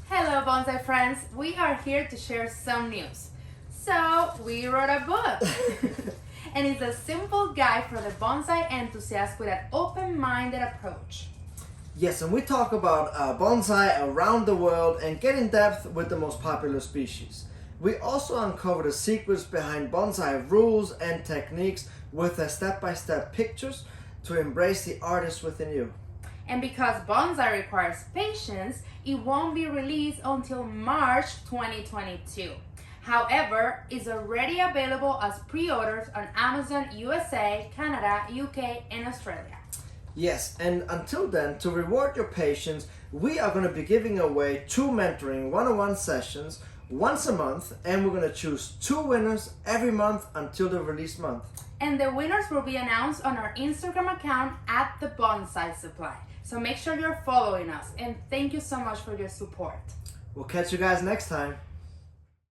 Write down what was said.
Hello bonsai friends, we are here to share some news. So we wrote a book and it's a simple guide for the bonsai enthusiast with an open-minded approach. Yes, and we talk about bonsai around the world and get in depth with the most popular species. We also uncover the secrets behind bonsai rules and techniques with step-by-step pictures to embrace the artist within you. And because bonsai requires patience, it won't be released until March 2022. However, it's already available as pre-orders on Amazon USA, Canada, UK, and Australia. Yes, and until then, to reward your patience, we are going to be giving away 2 mentoring one-on-one sessions once a month, and we're going to choose 2 winners every month until the release month. And the winners will be announced on our Instagram account at the Bonsai Supply. So make sure you're following us, and thank you so much for your support. We'll catch you guys next time.